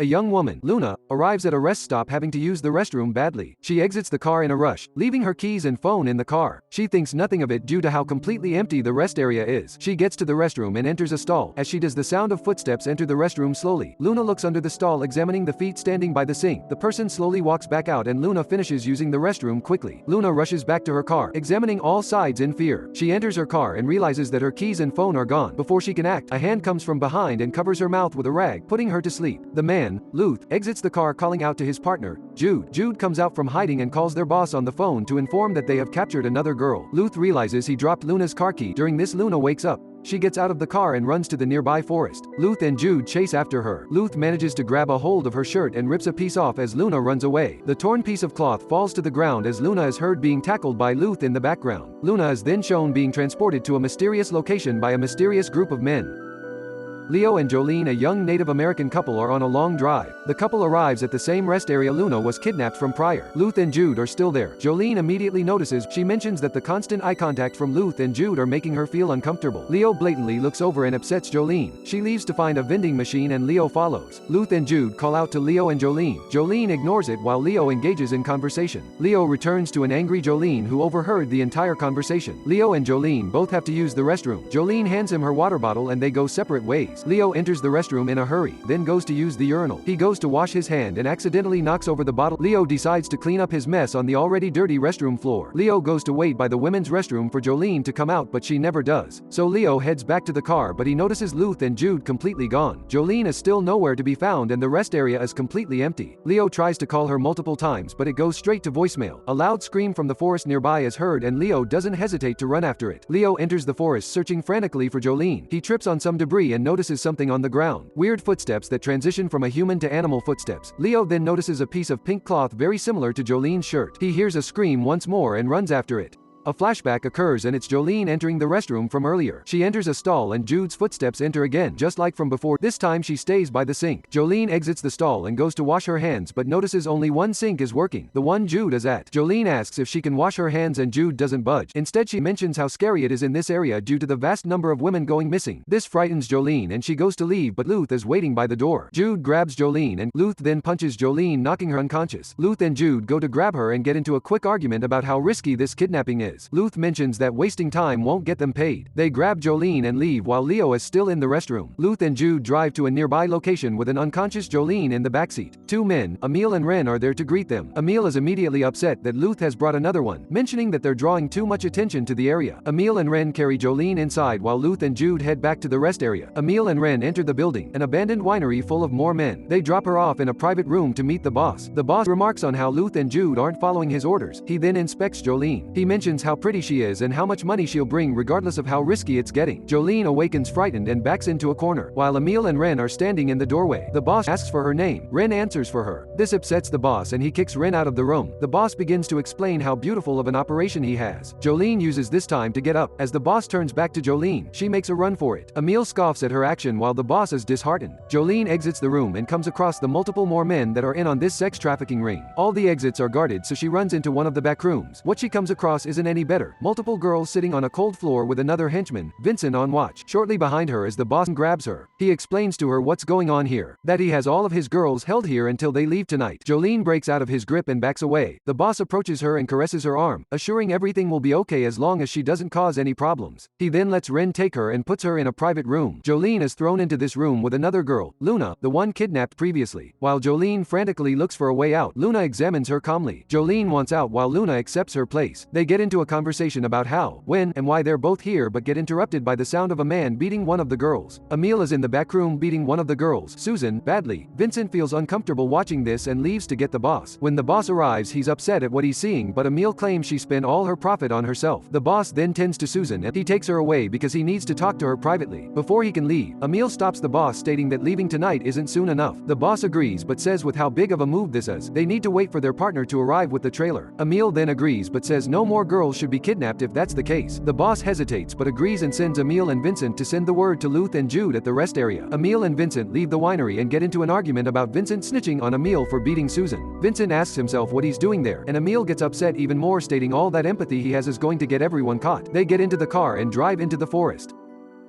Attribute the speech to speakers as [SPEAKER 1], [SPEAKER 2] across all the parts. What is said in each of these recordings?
[SPEAKER 1] A young woman, Luna, arrives at a rest stop having to use the restroom badly. She exits the car in a rush, leaving her keys and phone in the car. She thinks nothing of it due to how completely empty the rest area is. She gets to the restroom and enters a stall. As she does, the sound of footsteps enter the restroom slowly. Luna looks under the stall, examining the feet standing by the sink. The person slowly walks back out and Luna finishes using the restroom quickly. Luna rushes back to her car, examining all sides in fear. She enters her car and realizes that her keys and phone are gone. Before she can act, a hand comes from behind and covers her mouth with a rag, putting her to sleep. The man, Luth, exits the car calling out to his partner, Jude. Jude comes out from hiding and calls their boss on the phone to inform that they have captured another girl. Luth realizes he dropped Luna's car key. During this, Luna wakes up. She gets out of the car and runs to the nearby forest. Luth and Jude chase after her. Luth manages to grab a hold of her shirt and rips a piece off as Luna runs away. The torn piece of cloth falls to the ground as Luna is heard being tackled by Luth in the background. Luna is then shown being transported to a mysterious location by a mysterious group of men. Leo and Jolene, a young Native American couple, are on a long drive. The couple arrives at the same rest area Luna was kidnapped from prior. Luth and Jude are still there. Jolene immediately notices. She mentions that the constant eye contact from Luth and Jude are making her feel uncomfortable. Leo blatantly looks over and upsets Jolene. She leaves to find a vending machine and Leo follows. Luth and Jude call out to Leo and Jolene. Jolene ignores it while Leo engages in conversation. Leo returns to an angry Jolene who overheard the entire conversation. Leo and Jolene both have to use the restroom. Jolene hands him her water bottle and they go separate ways. Leo enters the restroom in a hurry, then goes to use the urinal. He goes to wash his hand and accidentally knocks over the bottle. Leo decides to clean up his mess on the already dirty restroom floor. Leo goes to wait by the women's restroom for Jolene to come out, but she never does. So Leo heads back to the car, but he notices Luth and Jude completely gone. Jolene is still nowhere to be found and the rest area is completely empty. Leo tries to call her multiple times, but it goes straight to voicemail. A loud scream from the forest nearby is heard and Leo doesn't hesitate to run after it. Leo enters the forest searching frantically for Jolene. He trips on some debris and notices something on the ground. Weird footsteps that transition from a human to animal footsteps. Leo then notices a piece of pink cloth very similar to Jolene's shirt. He hears a scream once more and runs after it. A flashback occurs and it's Jolene entering the restroom from earlier. She enters a stall and Jude's footsteps enter again, just like from before. This time she stays by the sink. Jolene exits the stall and goes to wash her hands but notices only one sink is working, the one Jude is at. Jolene asks if she can wash her hands and Jude doesn't budge. Instead she mentions how scary it is in this area due to the vast number of women going missing. This frightens Jolene and she goes to leave, but Luth is waiting by the door. Jude grabs Jolene and Luth then punches Jolene, knocking her unconscious. Luth and Jude go to grab her and get into a quick argument about how risky this kidnapping is. Luth mentions that wasting time won't get them paid. They grab Jolene and leave while Leo is still in the restroom. Luth and Jude drive to a nearby location with an unconscious Jolene in the backseat. Two men, Emil and Ren, are there to greet them. Emil is immediately upset that Luth has brought another one, mentioning that they're drawing too much attention to the area. Emil and Ren carry Jolene inside while Luth and Jude head back to the rest area. Emil and Ren enter the building, an abandoned winery full of more men. They drop her off in a private room to meet the boss. The boss remarks on how Luth and Jude aren't following his orders. He then inspects Jolene. He mentions how pretty she is and how much money she'll bring regardless of how risky it's getting. Jolene awakens frightened and backs into a corner, while Emil and Ren are standing in the doorway. The boss asks for her name. Ren answers for her. This upsets the boss and he kicks Ren out of the room. The boss begins to explain how beautiful of an operation he has. Jolene uses this time to get up. As the boss turns back to Jolene, she makes a run for it. Emil scoffs at her action while the boss is disheartened. Jolene exits the room and comes across the multiple more men that are in on this sex trafficking ring. All the exits are guarded, so she runs into one of the back rooms. What she comes across isn't any better. Multiple girls sitting on a cold floor with another henchman, Vincent, on watch. Shortly behind her as the boss grabs her. He explains to her what's going on here, that he has all of his girls held here until they leave tonight. Jolene breaks out of his grip and backs away. The boss approaches her and caresses her arm, assuring everything will be okay as long as she doesn't cause any problems. He then lets Ren take her and puts her in a private room. Jolene is thrown into this room with another girl, Luna, the one kidnapped previously. While Jolene frantically looks for a way out, Luna examines her calmly. Jolene wants out while Luna accepts her place. They get into a conversation about how, when, and why they're both here, but get interrupted by the sound of a man beating one of the girls. Emil is in the back room beating one of the girls, Susan, badly. Vincent feels uncomfortable watching this and leaves to get the boss. When the boss arrives, he's upset at what he's seeing, but Emil claims she spent all her profit on herself. The boss then tends to Susan and he takes her away because he needs to talk to her privately. Before he can leave, Emil stops the boss, stating that leaving tonight isn't soon enough. The boss agrees but says with how big of a move this is, they need to wait for their partner to arrive with the trailer. Emil then agrees but says no more girls should be kidnapped if that's the case. The boss hesitates but agrees and sends Emil and Vincent to send the word to Luth and Jude at the rest area. Emil and Vincent leave the winery and get into an argument about Vincent snitching on Emil for beating Susan. Vincent asks himself what he's doing there, and Emil gets upset even more, stating all that empathy he has is going to get everyone caught. They get into the car and drive into the forest.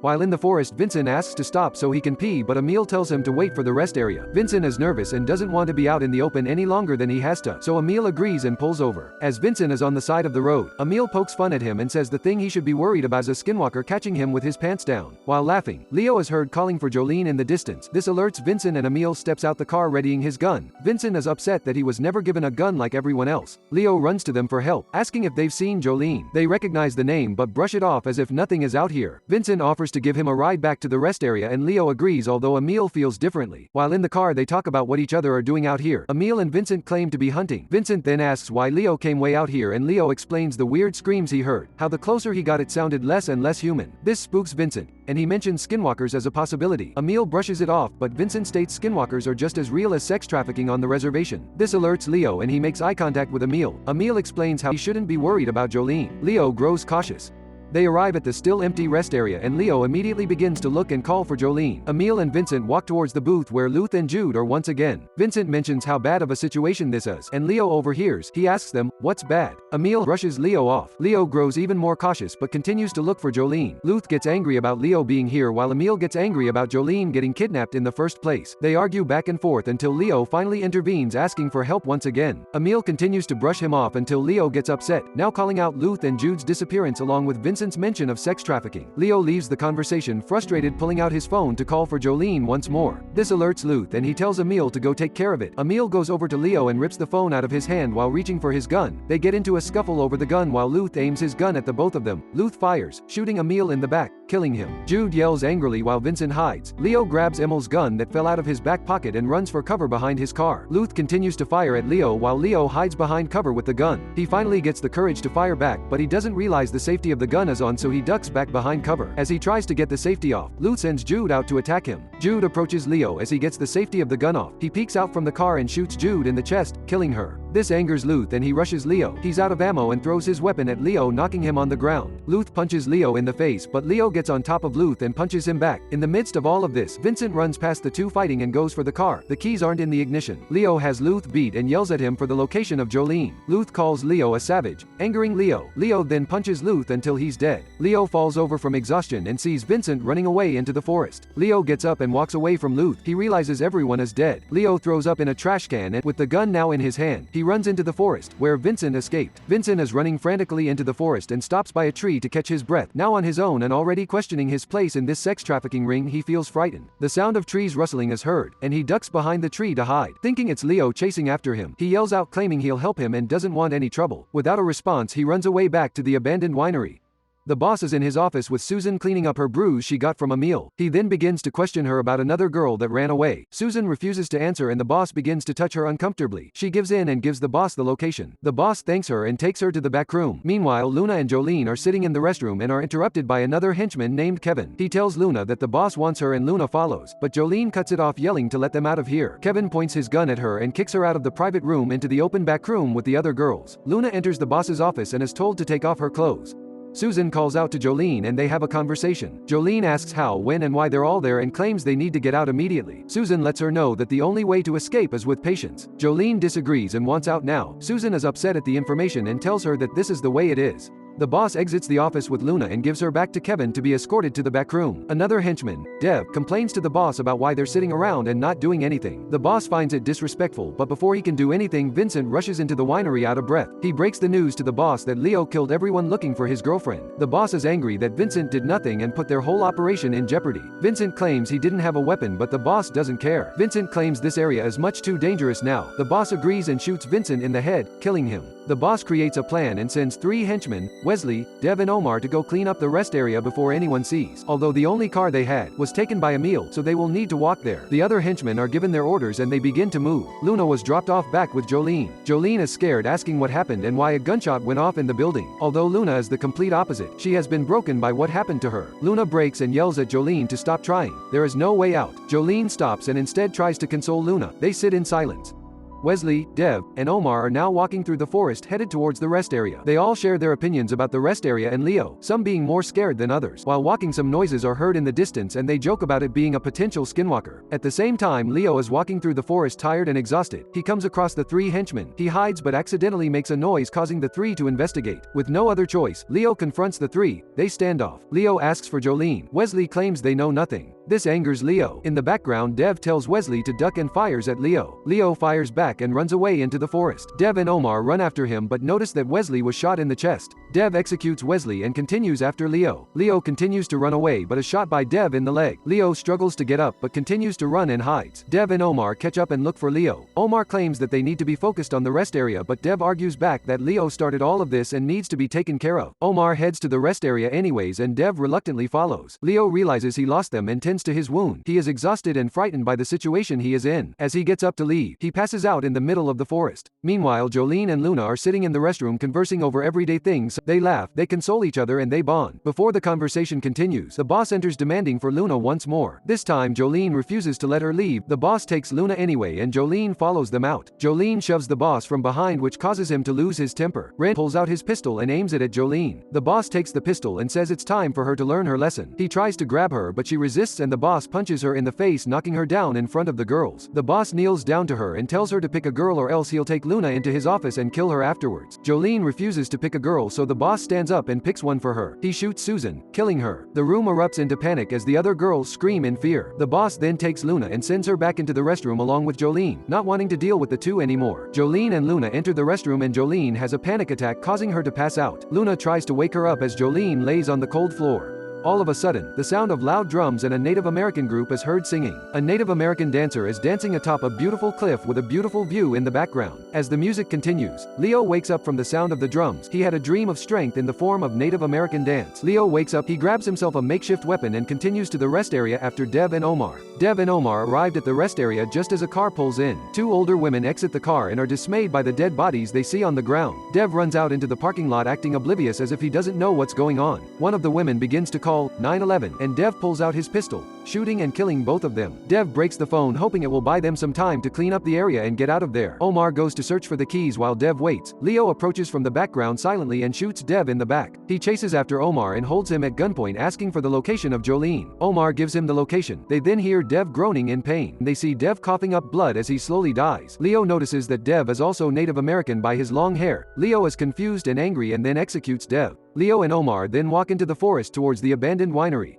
[SPEAKER 1] While in the forest, Vincent asks to stop so he can pee, but Emil tells him to wait for the rest area. Vincent is nervous and doesn't want to be out in the open any longer than he has to, so Emil agrees and pulls over. As Vincent is on the side of the road, Emil pokes fun at him and says the thing he should be worried about is a skinwalker catching him with his pants down. While laughing, Leo is heard calling for Jolene in the distance. This alerts Vincent and Emil steps out the car readying his gun. Vincent is upset that he was never given a gun like everyone else. Leo runs to them for help, asking if they've seen Jolene. They recognize the name but brush it off as if nothing is out here. Vincent offers to give him a ride back to the rest area and Leo agrees, although Emil feels differently. While in the car they talk about what each other are doing out here. Emil and Vincent claim to be hunting. Vincent then asks why Leo came way out here and Leo explains the weird screams he heard, how the closer he got it sounded less and less human. This spooks Vincent, and he mentions skinwalkers as a possibility. Emil brushes it off, but Vincent states skinwalkers are just as real as sex trafficking on the reservation. This alerts Leo and he makes eye contact with Emil. Emil explains how he shouldn't be worried about Jolene. Leo grows cautious. They arrive at the still empty rest area and Leo immediately begins to look and call for Jolene. Emil and Vincent walk towards the booth where Luth and Jude are once again. Vincent mentions how bad of a situation this is, and Leo overhears. He asks them, "What's bad?" Emil brushes Leo off. Leo grows even more cautious but continues to look for Jolene. Luth gets angry about Leo being here while Emil gets angry about Jolene getting kidnapped in the first place. They argue back and forth until Leo finally intervenes asking for help once again. Emil continues to brush him off until Leo gets upset, now calling out Luth and Jude's disappearance along with Vincent's mention of sex trafficking. Leo leaves the conversation frustrated, pulling out his phone to call for Jolene once more. This alerts Luth and he tells Emil to go take care of it. Emil goes over to Leo and rips the phone out of his hand while reaching for his gun. They get into a scuffle over the gun while Luth aims his gun at the both of them. Luth fires, shooting Emil in the back, killing him. Jude yells angrily while Vincent hides. Leo grabs Emil's gun that fell out of his back pocket and runs for cover behind his car. Luth continues to fire at Leo while Leo hides behind cover with the gun. He finally gets the courage to fire back, but he doesn't realize the safety of the gun is on, so he ducks back behind cover. As he tries to get the safety off, Luth sends Jude out to attack him. Jude approaches Leo as he gets the safety of the gun off. He peeks out from the car and shoots Jude in the chest, killing her. This angers Luth and he rushes Leo. He's out of ammo and throws his weapon at Leo, knocking him on the ground. Luth punches Leo in the face, but Leo gets on top of Luth and punches him back. In the midst of all of this, Vincent runs past the two fighting and goes for the car. The keys aren't in the ignition. Leo has Luth beat and yells at him for the location of Jolene. Luth calls Leo a savage, angering Leo. Leo then punches Luth until he's dead. Leo falls over from exhaustion and sees Vincent running away into the forest. Leo gets up and walks away from Luth. He realizes everyone is dead. Leo throws up in a trash can and, with the gun now in his hand, he runs into the forest, where Vincent escaped. Vincent is running frantically into the forest and stops by a tree to catch his breath. Now on his own and already questioning his place in this sex trafficking ring, he feels frightened. The sound of trees rustling is heard, and he ducks behind the tree to hide. Thinking it's Leo chasing after him, he yells out claiming he'll help him and doesn't want any trouble. Without a response, he runs away back to the abandoned winery. The boss is in his office with Susan cleaning up her bruise she got from Emil. He then begins to question her about another girl that ran away. Susan refuses to answer and the boss begins to touch her uncomfortably. She gives in and gives the boss the location. The boss thanks her and takes her to the back room. Meanwhile, Luna and Jolene are sitting in the restroom and are interrupted by another henchman named Kevin. He tells Luna that the boss wants her and Luna follows, but Jolene cuts it off, yelling to let them out of here. Kevin points his gun at her and kicks her out of the private room into the open back room with the other girls. Luna enters the boss's office and is told to take off her clothes. Susan calls out to Jolene and they have a conversation. Jolene asks how, when and why they're all there and claims they need to get out immediately. Susan lets her know that the only way to escape is with patience. Jolene disagrees and wants out now. Susan is upset at the information and tells her that this is the way it is. The boss exits the office with Luna and gives her back to Kevin to be escorted to the back room. Another henchman, Dev, complains to the boss about why they're sitting around and not doing anything. The boss finds it disrespectful, but before he can do anything, Vincent rushes into the winery out of breath. He breaks the news to the boss that Leo killed everyone looking for his girlfriend. The boss is angry that Vincent did nothing and put their whole operation in jeopardy. Vincent claims he didn't have a weapon, but the boss doesn't care. Vincent claims this area is much too dangerous now. The boss agrees and shoots Vincent in the head, killing him. The boss creates a plan and sends 3 henchmen, Wesley, Dev and Omar, to go clean up the rest area before anyone sees. Although the only car they had was taken by Emil, so they will need to walk there. The other henchmen are given their orders and they begin to move. Luna was dropped off back with Jolene. Jolene is scared, asking what happened and why a gunshot went off in the building. Although Luna is the complete opposite, she has been broken by what happened to her. Luna breaks and yells at Jolene to stop trying. There is no way out. Jolene stops and instead tries to console Luna. They sit in silence. Wesley, Dev, and Omar are now walking through the forest headed towards the rest area. They all share their opinions about the rest area and Leo, some being more scared than others. While walking, some noises are heard in the distance and they joke about it being a potential skinwalker. At the same time, Leo is walking through the forest tired and exhausted. He comes across the 3 henchmen. He hides but accidentally makes a noise, causing the 3 to investigate. With no other choice, Leo confronts the 3. They stand off. Leo asks for Jolene. Wesley claims they know nothing. This angers Leo. In the background, Dev tells Wesley to duck and fires at Leo. Leo fires back and runs away into the forest. Dev and Omar run after him but notice that Wesley was shot in the chest. Dev executes Wesley and continues after Leo. Leo continues to run away but is shot by Dev in the leg. Leo struggles to get up but continues to run and hides. Dev and Omar catch up and look for Leo. Omar claims that they need to be focused on the rest area but Dev argues back that Leo started all of this and needs to be taken care of. Omar heads to the rest area anyways and Dev reluctantly follows. Leo realizes he lost them and tends to his wound. He is exhausted and frightened by the situation he is in. As he gets up to leave, he passes out in the middle of the forest. Meanwhile, Jolene and Luna are sitting in the restroom conversing over everyday things. They laugh, they console each other and they bond. Before the conversation continues, the boss enters demanding for Luna once more. This time Jolene refuses to let her leave. The boss takes Luna anyway and Jolene follows them out. Jolene shoves the boss from behind which causes him to lose his temper. Ren pulls out his pistol and aims it at Jolene. The boss takes the pistol and says it's time for her to learn her lesson. He tries to grab her but she resists and the boss punches her in the face, knocking her down in front of the girls. The boss kneels down to her and tells her to pick a girl or else he'll take Luna into his office and kill her afterwards. Jolene refuses to pick a girl so the boss stands up and picks one for her. He shoots Susan, killing her. The room erupts into panic as the other girls scream in fear. The boss then takes Luna and sends her back into the restroom along with Jolene, not wanting to deal with the two anymore. Jolene and Luna enter the restroom and Jolene has a panic attack causing her to pass out. Luna tries to wake her up as Jolene lays on the cold floor. All of a sudden, the sound of loud drums and a Native American group is heard singing. A Native American dancer is dancing atop a beautiful cliff with a beautiful view in the background. As the music continues, Leo wakes up from the sound of the drums. He had a dream of strength in the form of Native American dance. Leo wakes up, he grabs himself a makeshift weapon and continues to the rest area after Dev and Omar. Dev and Omar arrived at the rest area just as a car pulls in. 2 older women exit the car and are dismayed by the dead bodies they see on the ground. Dev runs out into the parking lot acting oblivious as if he doesn't know what's going on. One of the women begins to call 911 and Dev pulls out his pistol, shooting and killing both of them. Dev breaks the phone hoping it will buy them some time to clean up the area and get out of there. Omar goes to search for the keys while Dev waits. Leo approaches from the background silently and shoots Dev in the back. He chases after Omar and holds him at gunpoint asking for the location of Jolene. Omar gives him the location. They then hear Dev groaning in pain. They see Dev coughing up blood as he slowly dies. Leo notices that Dev is also Native American by his long hair. Leo is confused and angry and then executes Dev. Leo and Omar then walk into the forest towards the abandoned winery.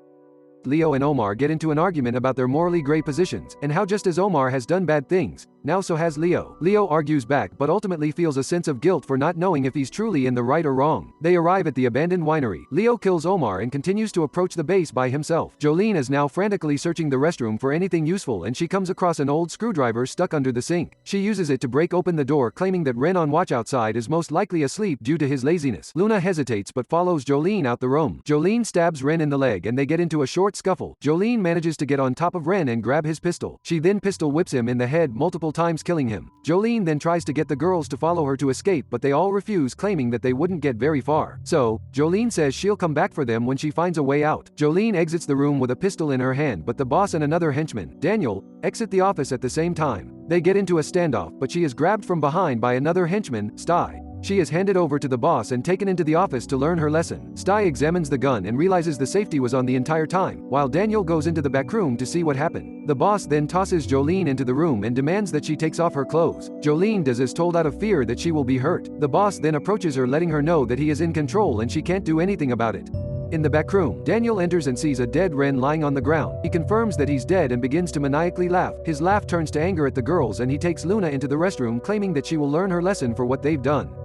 [SPEAKER 1] Leo and Omar get into an argument about their morally gray positions, and how just as Omar has done bad things, now so has Leo. Leo argues back but ultimately feels a sense of guilt for not knowing if he's truly in the right or wrong. They arrive at the abandoned winery. Leo kills Omar and continues to approach the base by himself. Jolene is now frantically searching the restroom for anything useful and she comes across an old screwdriver stuck under the sink. She uses it to break open the door, claiming that Ren on watch outside is most likely asleep due to his laziness. Luna hesitates but follows Jolene out the room. Jolene stabs Ren in the leg and they get into a short scuffle. Jolene manages to get on top of Ren and grab his pistol. She then pistol whips him in the head multiple times, killing him. Jolene then tries to get the girls to follow her to escape but they all refuse, claiming that they wouldn't get very far. So, Jolene says she'll come back for them when she finds a way out. Jolene exits the room with a pistol in her hand but the boss and another henchman, Daniel, exit the office at the same time. They get into a standoff but she is grabbed from behind by another henchman, Sty. She is handed over to the boss and taken into the office to learn her lesson. Sty examines the gun and realizes the safety was on the entire time, while Daniel goes into the back room to see what happened. The boss then tosses Jolene into the room and demands that she takes off her clothes. Jolene does as told out of fear that she will be hurt. The boss then approaches her, letting her know that he is in control and she can't do anything about it. In the back room, Daniel enters and sees a dead Ren lying on the ground. He confirms that he's dead and begins to maniacally laugh. His laugh turns to anger at the girls and he takes Luna into the restroom, claiming that she will learn her lesson for what they've done.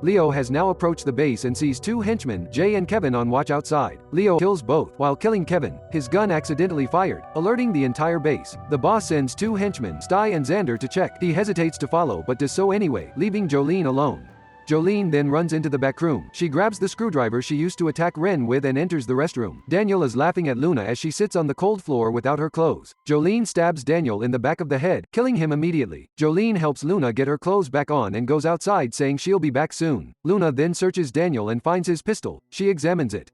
[SPEAKER 1] Leo has now approached the base and sees 2 henchmen, Jay and Kevin, on watch outside. Leo kills both. While killing Kevin, his gun accidentally fired, alerting the entire base. The boss sends 2 henchmen, Sty and Xander, to check. He hesitates to follow but does so anyway, leaving Jolene alone. Jolene then runs into the back room. She grabs the screwdriver she used to attack Ren with and enters the restroom. Daniel is laughing at Luna as she sits on the cold floor without her clothes. Jolene stabs Daniel in the back of the head, killing him immediately. Jolene helps Luna get her clothes back on and goes outside saying she'll be back soon. Luna then searches Daniel and finds his pistol. She examines it.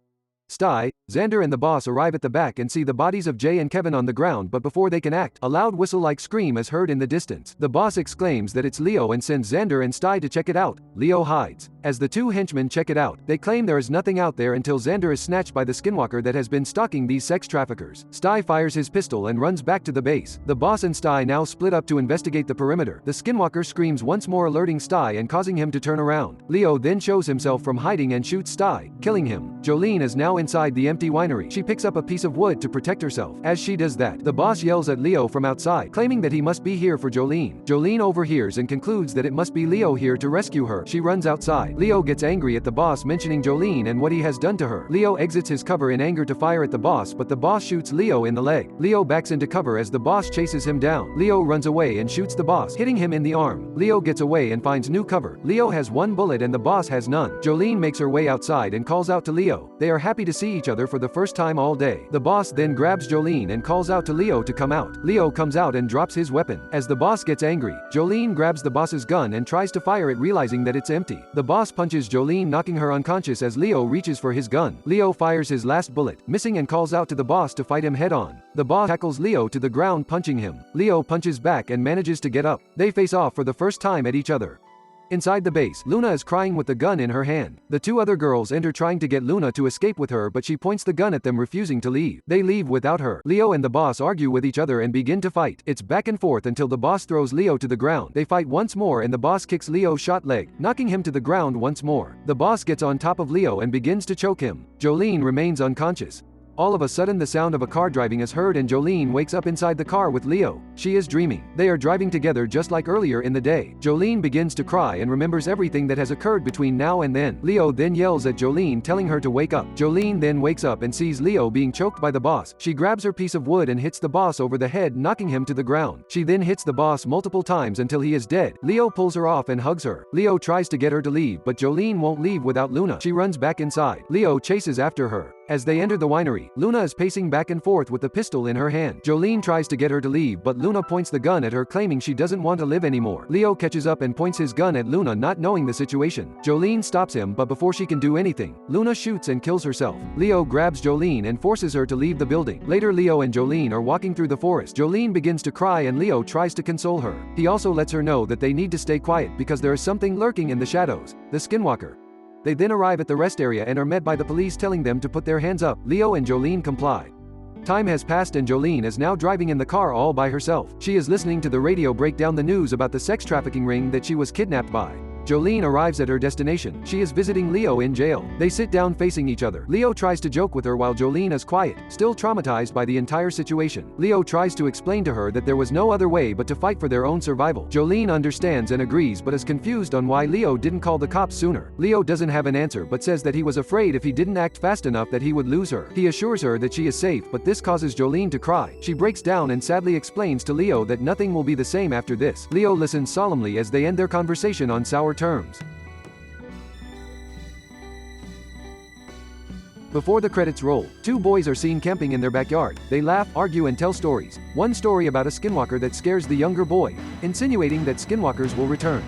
[SPEAKER 1] Sty, Xander and the boss arrive at the back and see the bodies of Jay and Kevin on the ground, but before they can act, a loud whistle-like scream is heard in the distance. The boss exclaims that it's Leo and sends Xander and Sty to check it out. Leo hides. As the two henchmen check it out, they claim there is nothing out there until Xander is snatched by the skinwalker that has been stalking these sex traffickers. Sty fires his pistol and runs back to the base. The boss and Sty now split up to investigate the perimeter. The skinwalker screams once more, alerting Sty and causing him to turn around. Leo then shows himself from hiding and shoots Sty, killing him. Jolene is now inside the empty winery. She picks up a piece of wood to protect herself. As she does that, the boss yells at Leo from outside, claiming that he must be here for Jolene. Jolene overhears and concludes that it must be Leo here to rescue her. She runs outside. Leo gets angry at the boss mentioning Jolene and what he has done to her. Leo exits his cover in anger to fire at the boss, but the boss shoots Leo in the leg. Leo backs into cover as the boss chases him down. Leo runs away and shoots the boss, hitting him in the arm. Leo gets away and finds new cover. Leo has one bullet and the boss has none. Jolene makes her way outside and calls out to Leo. They are happy to see each other for the first time all day. The boss then grabs Jolene and calls out to Leo to come out. Leo comes out and drops his weapon. As the boss gets angry, Jolene grabs the boss's gun and tries to fire it, realizing that it's empty. The boss punches Jolene, knocking her unconscious as Leo reaches for his gun. Leo fires his last bullet, missing, and calls out to the boss to fight him head on. The boss tackles Leo to the ground, punching him. Leo punches back and manages to get up. They face off for the first time at each other. Inside the base, Luna is crying with the gun in her hand. The two other girls enter, trying to get Luna to escape with her, but she points the gun at them, refusing to leave. They leave without her. Leo and the boss argue with each other and begin to fight. It's back and forth until the boss throws Leo to the ground. They fight once more and the boss kicks Leo's shot leg, knocking him to the ground once more. The boss gets on top of Leo and begins to choke him. Jolene remains unconscious. All of a sudden, the sound of a car driving is heard and Jolene wakes up inside the car with Leo. She is dreaming. They are driving together just like earlier in the day. Jolene begins to cry and remembers everything that has occurred between now and then. Leo then yells at Jolene, telling her to wake up. Jolene then wakes up and sees Leo being choked by the boss. She grabs her piece of wood and hits the boss over the head, knocking him to the ground. She then hits the boss multiple times until he is dead. Leo pulls her off and hugs her. Leo tries to get her to leave, but Jolene won't leave without Luna. She runs back inside. Leo chases after her. As they enter the winery, Luna is pacing back and forth with the pistol in her hand. Jolene tries to get her to leave, but Luna points the gun at her, claiming she doesn't want to live anymore. Leo catches up and points his gun at Luna, not knowing the situation. Jolene stops him, but before she can do anything, Luna shoots and kills herself. Leo grabs Jolene and forces her to leave the building. Later, Leo and Jolene are walking through the forest. Jolene begins to cry and Leo tries to console her. He also lets her know that they need to stay quiet because there is something lurking in the shadows, the skinwalker. They then arrive at the rest area and are met by the police, telling them to put their hands up. Leo and Jolene comply. Time has passed and Jolene is now driving in the car all by herself. She is listening to the radio break down the news about the sex trafficking ring that she was kidnapped by. Jolene arrives at her destination. She is visiting Leo in jail. They sit down facing each other. Leo tries to joke with her while Jolene is quiet, still traumatized by the entire situation. Leo tries to explain to her that there was no other way but to fight for their own survival. Jolene understands and agrees, but is confused on why Leo didn't call the cops sooner. Leo doesn't have an answer but says that he was afraid if he didn't act fast enough that he would lose her. He assures her that she is safe, but this causes Jolene to cry. She breaks down and sadly explains to Leo that nothing will be the same after this. Leo listens solemnly as they end their conversation on sour terms. Before the credits roll, two boys are seen camping in their backyard. They laugh, argue, and tell stories. One story about a skinwalker that scares the younger boy, insinuating that skinwalkers will return.